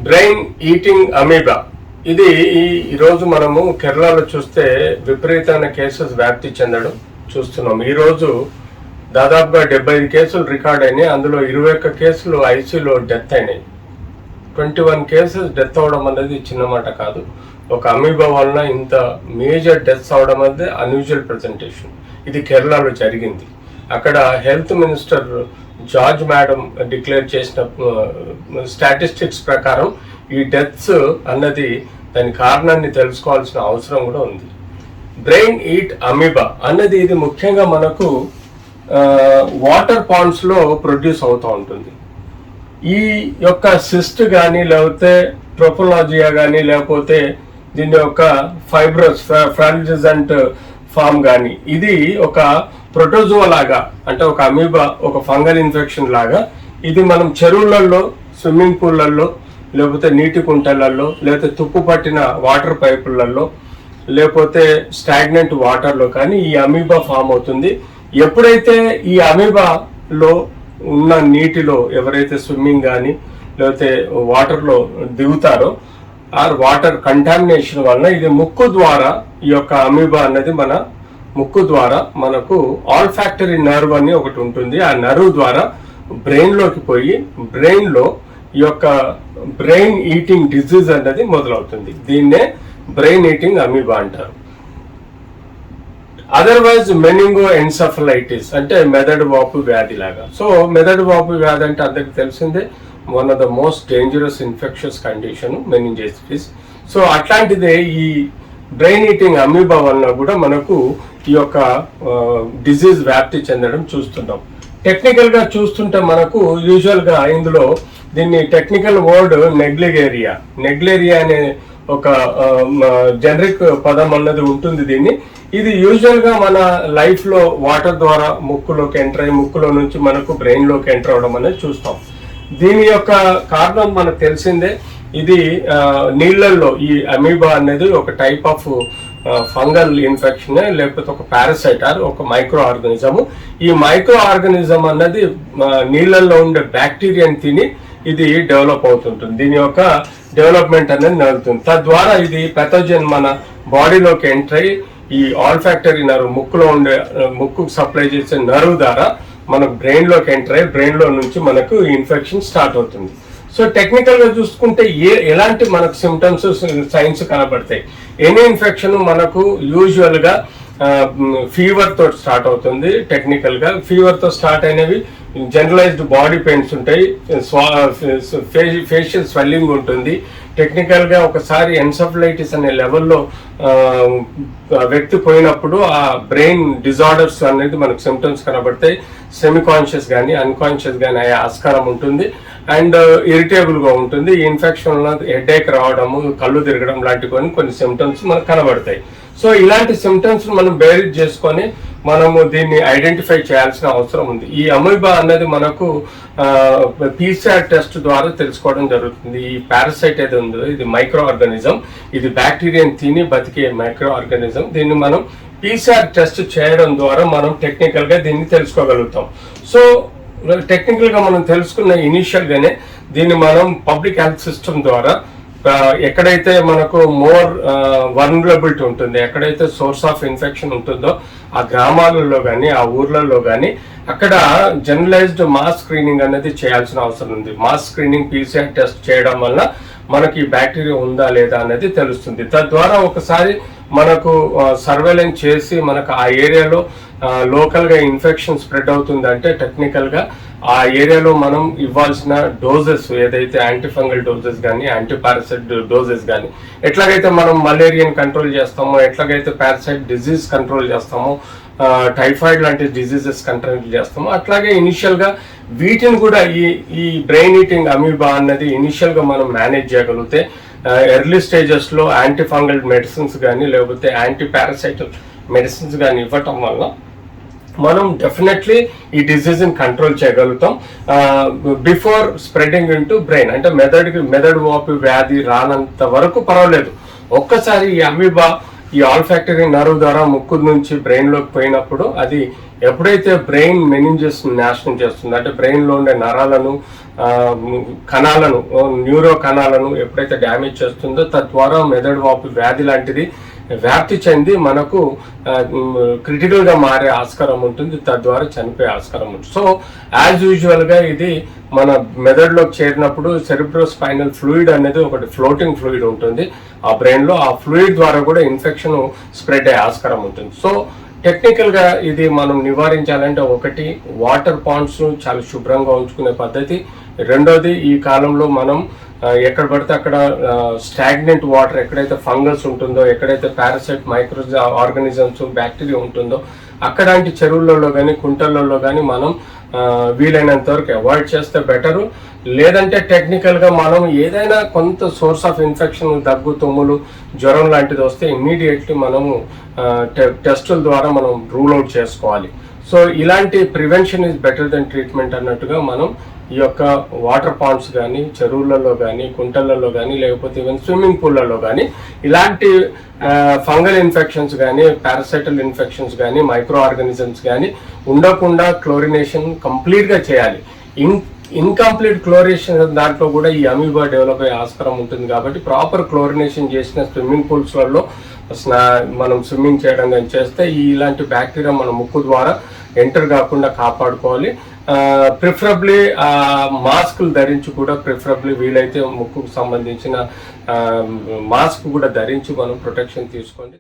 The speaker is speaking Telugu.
బ్రెయిన్ ఈటింగ్ అమీబా ఇది ఈరోజు మనము కేరళలో చూస్తే విపరీతమైన కేసెస్ వ్యాప్తి చెందడం చూస్తున్నాం. ఈరోజు దాదాపుగా 75 కేసులు రికార్డ్ అయినాయి. అందులో 21 కేసులు ఐసీయూలో డెత్ అయినాయి. 21 కేసెస్ డెత్ అవడం అనేది చిన్న మాట కాదు. ఒక అమీబా వలన ఇంత మేజర్ డెత్స్ అవడం అనేది అన్యూజువల్ ప్రెజెంటేషన్. ఇది కేరళలో జరిగింది. అక్కడ health minister George madam declare చేసిన స్టాటిస్టిక్స్ ప్రకారం ఈ డెత్స్ అన్నది దాని కారణాన్ని తెలుసుకోవాల్సిన అవసరం కూడా ఉంది. బ్రెయిన్ ఈట్ అమీబా అన్నది ఇది ముఖ్యంగా మనకు వాటర్ పాండ్స్ లో ప్రొడ్యూస్ అవుతూ ఉంటుంది. ఈ యొక్క సిస్ట్ కానీ లేకపోతే ట్రోపోలాజియా కానీ లేకపోతే దీని యొక్క ఫైబ్రస్ ఫ్రాంజిజెంట్ ఫామ్ కానీ ఇది ఒక ప్రోటోజోవా లాగా, అంటే ఒక అమీబా, ఒక ఫంగల్ ఇన్ఫెక్షన్ లాగా ఇది మనం చెరువులలో, స్విమ్మింగ్ పూల్లలో, లేకపోతే నీటి కుంటలలో, లేకపోతే తుప్పు పట్టిన వాటర్ పైపులలో, లేకపోతే స్టాగ్నెంట్ వాటర్లో కానీ ఈ అమీబా ఫామ్ అవుతుంది. ఎప్పుడైతే ఈ అమీబాలో ఉన్న నీటిలో ఎవరైతే స్విమ్మింగ్ కానీ లేకపోతే వాటర్లో దిగుతారో ఆ వాటర్ కంటామినేషన్ వలన ఇది ముక్కు ద్వారా ఈ యొక్క అమీబా అనేది మన ముక్కు ద్వారా మనకు ఆల్ఫాక్టరీ నర్వ్ అని ఒకటి ఉంటుంది. ఆ నర్వ్ ద్వారా బ్రెయిన్ లోకి పోయి బ్రెయిన్ లో ఈ యొక్క బ్రెయిన్ ఈటింగ్ డిజీజ్ అనేది మొదలవుతుంది. దీన్నే బ్రెయిన్ ఈటింగ్ అమీబా అంటారు. అదర్వైజ్ మెనింగో ఎన్సెఫలైటిస్ అంటే మెదడు వాపు వ్యాధి లాగా. సో మెదడు వాపు వ్యాధి అంటే అందరికి తెలిసిందే, one of the most dangerous infections condition meningitis. So అట్లాంటిదే ఈ బ్రెయిన్ ఈటింగ్ అమీబా వలన కూడా మనకు ఈ యొక్క డిజీజ్ వ్యాప్తి చెందడం చూస్తున్నాం. టెక్నికల్ గా చూస్తుంటే మనకు యూజువల్ గా ఇందులో దీన్ని టెక్నికల్ వర్డ్ నెగ్లేరియా అనే ఒక జనరిక్ పదం అన్నది ఉంటుంది. ఇది యూజువల్ గా మన లైఫ్ లో వాటర్ ద్వారా ముక్కులోకి ఎంటర్ అయ్యి ముక్కులో నుంచి మనకు బ్రెయిన్ లోకి ఎంటర్ అవడం అనేది చూస్తాం. దీని యొక్క కారణం మనకు తెలిసిందే. ఇది నీళ్లలో ఈ అమీబా అనేది ఒక టైప్ ఆఫ్ ఫంగల్ ఇన్ఫెక్షన్, లేకపోతే ఒక పారాసైట్ ఆర్ ఒక మైక్రో ఆర్గానిజము. ఈ మైక్రో ఆర్గానిజం అన్నది నీళ్లలో ఉండే బ్యాక్టీరియాని తిని ఇది డెవలప్ అవుతుంటుంది. దీని యొక్క డెవలప్మెంట్ అనేది నడుతుంది. తద్వారా ఇది పెథోజన్ మన బాడీలోకి ఎంటర్ అయ్యి ఈ ఆల్ఫాక్టరీ నర్వ్ ముక్కులో ఉండే ముక్కు సప్లై చేసే నర్వ్ ద్వారా మనకు బ్రెయిన్ లోకి ఎంటర్ అయ్యి బ్రెయిన్ లో నుంచి మనకు ఇన్ఫెక్షన్ స్టార్ట్ అవుతుంది. సో టెక్నికల్ గా చూసుకుంటే ఎలాంటి మనకు సిమ్టమ్స్ సైన్స్ కనబడతాయి. ఎనీ ఇన్ఫెక్షన్ మనకు యూజువల్ గా ఫీవర్ తో స్టార్ట్ అవుతుంది. టెక్నికల్ గా ఫీవర్ తో స్టార్ట్ అయినవి జనరలైజ్డ్ బాడీ పెయిన్స్ ఉంటాయి, ఫేషియల్ స్వెల్లింగ్ ఉంటుంది. టెక్నికల్ గా ఒకసారి ఎన్సెఫలైటిస్ అనే లెవెల్లో వ్యక్తి పోయినప్పుడు ఆ బ్రెయిన్ డిజార్డర్స్ అనేది మనకు సిమ్టమ్స్ కనబడతాయి. సెమీ కాన్షియస్ కానీ అన్కాన్షియస్ కానీ అయ్యే ఆస్కారం ఉంటుంది. అండ్ ఇరిటేబుల్ గా ఉంటుంది. ఈ ఇన్ఫెక్షన్ వల్ల హెడేక్ రావడము, కళ్ళు తిరగడం లాంటి కొన్ని సిమ్టమ్స్ మనకు కనబడతాయి. సో ఇలాంటి సిమ్టమ్స్ మనం బేరీజ్ చేసుకొని మనము దీన్ని ఐడెంటిఫై చేయాల్సిన అవసరం ఉంది. ఈ అమీబా అన్నది మనకు పీసీఆర్ టెస్ట్ ద్వారా తెలుసుకోవడం జరుగుతుంది. ఈ పారాసైట్ ఏది ఉందో ఇది మైక్రో ఆర్గానిజం, ఇది బ్యాక్టీరియాని తిని బతికే మైక్రో ఆర్గానిజం. దీన్ని మనం పీసీఆర్ టెస్ట్ చేయడం ద్వారా మనం టెక్నికల్ గా దీన్ని తెలుసుకోగలుగుతాం. సో టెక్నికల్ గా మనం తెలుసుకున్న ఇనిషియల్ గానే దీన్ని మనం పబ్లిక్ హెల్త్ సిస్టమ్ ద్వారా ఎక్కడైతే మనకు మోర్ వల్నరబిలిటీ ఉంటుంది, ఎక్కడైతే సోర్స్ ఆఫ్ ఇన్ఫెక్షన్ ఉంటుందో ఆ గ్రామాలలో కానీ ఆ ఊర్లలో కానీ అక్కడ జనరలైజ్డ్ మాస్ స్క్రీనింగ్ అనేది చేయాల్సిన అవసరం ఉంది. మాస్ స్క్రీనింగ్ పీసీఆర్ టెస్ట్ చేయడం వల్ల మనకి బ్యాక్టీరియా ఉందా లేదా అనేది తెలుస్తుంది. తద్వారా ఒకసారి మనకు సర్వేలెన్స్ చేసి మనకు ఆ ఏరియాలో లోకల్ గా ఇన్ఫెక్షన్ స్ప్రెడ్ అవుతుంది అంటే టెక్నికల్ గా ఆ ఏరియాలో మనం ఇవ్వాల్సిన డోజెస్ ఏదైతే యాంటీఫంగల్ డోజెస్ కానీ యాంటీపారాసైట్ డోజెస్ కానీ ఎట్లాగైతే మనం మలేరియాని కంట్రోల్ చేస్తామో, ఎట్లాగైతే పారాసైట్ డిజీజ్ కంట్రోల్ చేస్తామో, టైఫాయిడ్ లాంటి డిజీజెస్ కంట్రోల్ చేస్తామో అట్లాగే ఇనిషియల్ గా వీటిని కూడా ఈ బ్రెయిన్ ఈటింగ్ అమీబా అన్నది ఇనిషియల్ గా మనం మేనేజ్ చేయగలిగితే ఎర్లీ స్టేజెస్ లో యాంటీఫంగల్ మెడిసిన్స్ కానీ లేకపోతే యాంటీ పారాసైటల్ మెడిసిన్స్ కానీ ఇవ్వటం వల్ల మనం డెఫినెట్లీ ఈ డిజీజ్ ని కంట్రోల్ చేయగలుగుతాం బిఫోర్ స్ప్రెడింగ్ ఇంటూ బ్రెయిన్. అంటే మెదడు వాపు వ్యాధి రానంత వరకు పర్వాలేదు. ఒక్కసారి ఈ అమీబా ఈ ఆల్ఫాక్టరీ నర్వ్ ద్వారా ముక్కు నుంచి బ్రెయిన్లోకి పోయినప్పుడు అది ఎప్పుడైతే బ్రెయిన్ మెనింజెస్ నాశనం చేస్తుంది, అంటే బ్రెయిన్లో ఉండే నరాలను కణాలను న్యూరో కణాలను ఎప్పుడైతే డ్యామేజ్ చేస్తుందో తద్వారా మెదడు వాపు వ్యాధి లాంటిది వ్యాప్తి చెంది మనకు క్రిటికల్గా మారే ఆస్కారం ఉంటుంది, తద్వారా చనిపోయే ఆస్కారం ఉంటుంది. సో యాజ్ యూజువల్గా ఇది మన మెదడులోకి చేరినప్పుడు సెరిబ్రోస్పైనల్ ఫ్లూయిడ్ అనేది ఒకటి ఫ్లోటింగ్ ఫ్లూయిడ్ ఉంటుంది ఆ బ్రెయిన్లో. ఆ ఫ్లూయిడ్ ద్వారా కూడా ఇన్ఫెక్షన్ స్ప్రెడ్ అయ్యే ఆస్కారం ఉంటుంది. సో టెక్నికల్గా ఇది మనం నివారించాలంటే ఒకటి వాటర్ పాండ్స్ చాలా శుభ్రంగా ఉంచుకునే పద్ధతి, రెండోది ఈ కాలంలో మనం ఎక్కడ పడితే అక్కడ స్టాగ్నెంట్ వాటర్, ఎక్కడైతే ఫంగస్ ఉంటుందో, ఎక్కడైతే పారాసైట్ మైక్రో ఆర్గానిజమ్స్ బ్యాక్టీరియా ఉంటుందో అక్కడాంటి చెరువులలో కానీ కుంటలలో కానీ మనం వీలైనంత వరకు అవాయిడ్ చేస్తే బెటరు. లేదంటే టెక్నికల్గా మనం ఏదైనా కొంత సోర్స్ ఆఫ్ ఇన్ఫెక్షన్, దగ్గు, తుమ్ములు, జ్వరం లాంటిది వస్తే ఇమ్మీడియట్లీ మనము టెస్టుల ద్వారా మనం రూల్ అవుట్ చేసుకోవాలి. సో ఇలాంటి prevention is better than treatment అన్నట్టుగా మనం ఈ యొక్క వాటర్ పాండ్స్ కానీ, చెరువులలో కానీ, కుంటలలో కానీ, లేకపోతే ఈవెన్ స్విమ్మింగ్ పూల్లలో కానీ ఇలాంటి ఫంగల్ ఇన్ఫెక్షన్స్ కానీ, పారాసైటల్ ఇన్ఫెక్షన్స్ కానీ, మైక్రో ఆర్గానిజమ్స్ కానీ ఉండకుండా క్లోరినేషన్ కంప్లీట్గా చేయాలి. ఇన్కంప్లీట్ క్లోరినేషన్ దాంట్లో కూడా ఈ అమీబా డెవలప్ అయ్యే ఆస్కారం ఉంటుంది. కాబట్టి ప్రాపర్ క్లోరినేషన్ చేసిన స్విమ్మింగ్ పూల్స్లలో మనం స్విమ్మింగ్ చేయడం కానీ చేస్తే ఇలాంటి బ్యాక్టీరియా మన ముక్కు ద్వారా ఎంటర్ కాకుండా కాపాడుకోవాలి. ప్రిఫరబ్లీ మాస్కులు ధరించి కూడా ప్రిఫరబ్లీ వీలైతే ముక్కుకు సంబంధించిన మాస్క్ కూడా ధరించి మనం ప్రొటెక్షన్ తీసుకోండి.